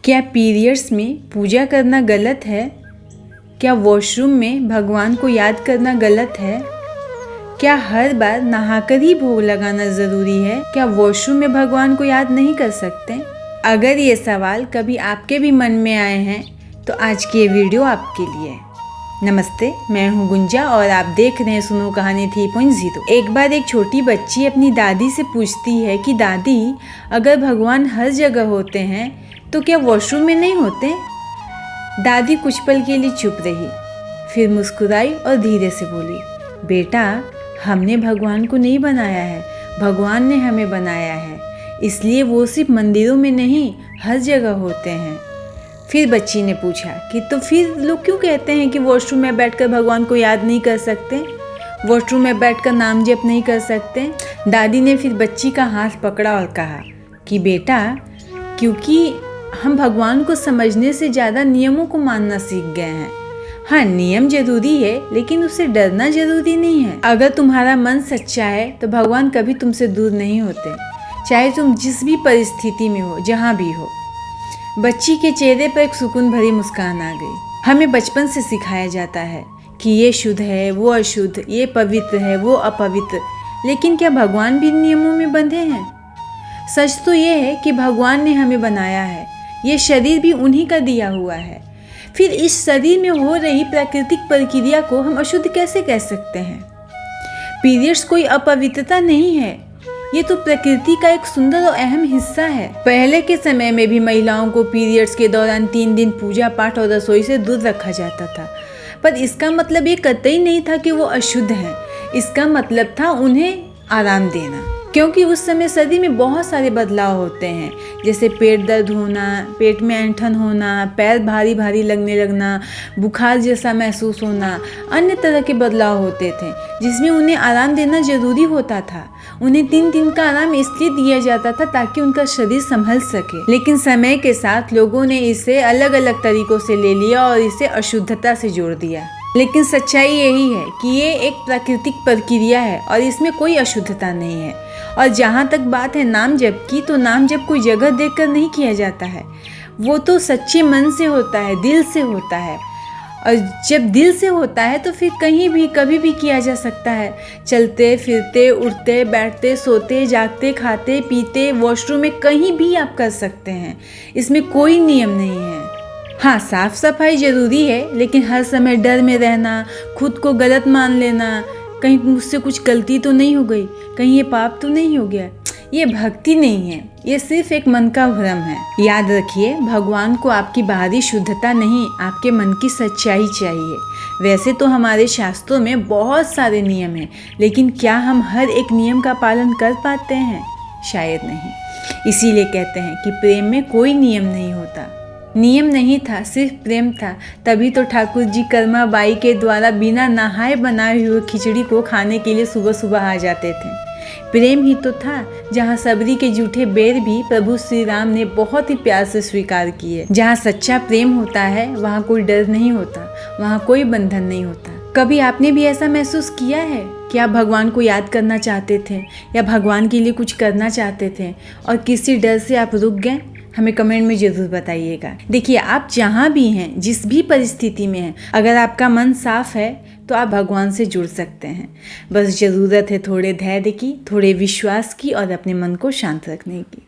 क्या पीरियड्स में पूजा करना गलत है? क्या वॉशरूम में भगवान को याद करना गलत है? क्या हर बार नहाकर ही भोग लगाना ज़रूरी है? क्या वॉशरूम में भगवान को याद नहीं कर सकते? अगर ये सवाल कभी आपके भी मन में आए हैं तो आज की ये वीडियो आपके लिए है। नमस्ते, मैं हूँ गुंजा और आप देख रहे हैं सुनो कहानी 3.0। एक बार एक छोटी बच्ची अपनी दादी से पूछती है कि दादी, अगर भगवान हर जगह होते हैं तो क्या वॉशरूम में नहीं होते? दादी कुछ पल के लिए चुप रही, फिर मुस्कुराई और धीरे से बोली, बेटा, हमने भगवान को नहीं बनाया है, भगवान ने हमें बनाया है, इसलिए वो सिर्फ मंदिरों में नहीं हर जगह होते हैं। फिर बच्ची ने पूछा कि तो फिर लोग क्यों कहते हैं कि वॉशरूम में बैठकर भगवान को याद नहीं कर सकते, वॉशरूम में बैठकर नाम जप नहीं कर सकते? दादी ने फिर बच्ची का हाथ पकड़ा और कहा कि बेटा, क्योंकि हम भगवान को समझने से ज़्यादा नियमों को मानना सीख गए हैं। हाँ, नियम जरूरी है, लेकिन उससे डरना जरूरी नहीं है। अगर तुम्हारा मन सच्चा है तो भगवान कभी तुमसे दूर नहीं होते, चाहे तुम जिस भी परिस्थिति में हो, जहाँ भी हो। बच्ची के चेहरे पर एक सुकून भरी मुस्कान आ गई। हमें बचपन से सिखाया जाता है कि ये शुद्ध है, वो अशुद्ध, ये पवित्र है, वो अपवित्र, लेकिन क्या भगवान भी नियमों में बंधे हैं? सच तो ये है कि भगवान ने हमें बनाया है, ये शरीर भी उन्हीं का दिया हुआ है। फिर इस शरीर में हो रही प्राकृतिक प्रक्रिया को हम अशुद्ध कैसे कह सकते हैं? पीरियड्स कोई अपवित्रता नहीं है, ये तो प्रकृति का एक सुंदर और अहम हिस्सा है। पहले के समय में भी महिलाओं को पीरियड्स के दौरान 3 दिन पूजा पाठ और रसोई से दूर रखा जाता था, पर इसका मतलब ये कतई नहीं था कि वो अशुद्ध हैं। इसका मतलब था उन्हें आराम देना, क्योंकि उस समय शरीर में बहुत सारे बदलाव होते हैं, जैसे पेट दर्द होना, पेट में ऐंठन होना, पैर भारी भारी लगने लगना, बुखार जैसा महसूस होना, अन्य तरह के बदलाव होते थे, जिसमें उन्हें आराम देना जरूरी होता था। उन्हें 3 दिन का आराम इसलिए दिया जाता था ताकि उनका शरीर संभल सके। लेकिन समय के साथ लोगों ने इसे अलग अलग तरीकों से ले लिया और इसे अशुद्धता से जोड़ दिया। लेकिन सच्चाई यही है कि ये एक प्राकृतिक प्रक्रिया है और इसमें कोई अशुद्धता नहीं है। और जहाँ तक बात है नाम जप की, तो नाम जप कोई जगह देखकर नहीं किया जाता है, वो तो सच्चे मन से होता है, दिल से होता है। और जब दिल से होता है तो फिर कहीं भी कभी भी किया जा सकता है। चलते फिरते, उठते बैठते, सोते जागते, खाते पीते, वॉशरूम में, कहीं भी आप कर सकते हैं, इसमें कोई नियम नहीं है। हाँ, साफ सफाई जरूरी है, लेकिन हर समय डर में रहना, खुद को गलत मान लेना, कहीं मुझसे कुछ गलती तो नहीं हो गई, कहीं ये पाप तो नहीं हो गया, ये भक्ति नहीं है, ये सिर्फ एक मन का भ्रम है। याद रखिए, भगवान को आपकी बाहरी शुद्धता नहीं, आपके मन की सच्चाई चाहिए। वैसे तो हमारे शास्त्रों में बहुत सारे नियम हैं, लेकिन क्या हम हर एक नियम का पालन कर पाते हैं? शायद नहीं। इसीलिए कहते हैं कि प्रेम में कोई नियम नहीं होता। नियम नहीं था, सिर्फ प्रेम था, तभी तो ठाकुर जी कर्मा बाई के द्वारा बिना नहाए बनाए हुए खिचड़ी को खाने के लिए सुबह सुबह आ जाते थे। प्रेम ही तो था जहाँ सबरी के जूठे बेर भी प्रभु श्री राम ने बहुत ही प्यार से स्वीकार किए। जहाँ सच्चा प्रेम होता है वहाँ कोई डर नहीं होता, वहाँ कोई बंधन नहीं होता। कभी आपने भी ऐसा महसूस किया है कि आप भगवान को याद करना चाहते थे या भगवान के लिए कुछ करना चाहते थे और किसी डर से आप रुक गए? हमें कमेंट में ज़रूर बताइएगा। देखिए, आप जहाँ भी हैं, जिस भी परिस्थिति में हैं, अगर आपका मन साफ है तो आप भगवान से जुड़ सकते हैं। बस ज़रूरत है थोड़े धैर्य की, थोड़े विश्वास की और अपने मन को शांत रखने की।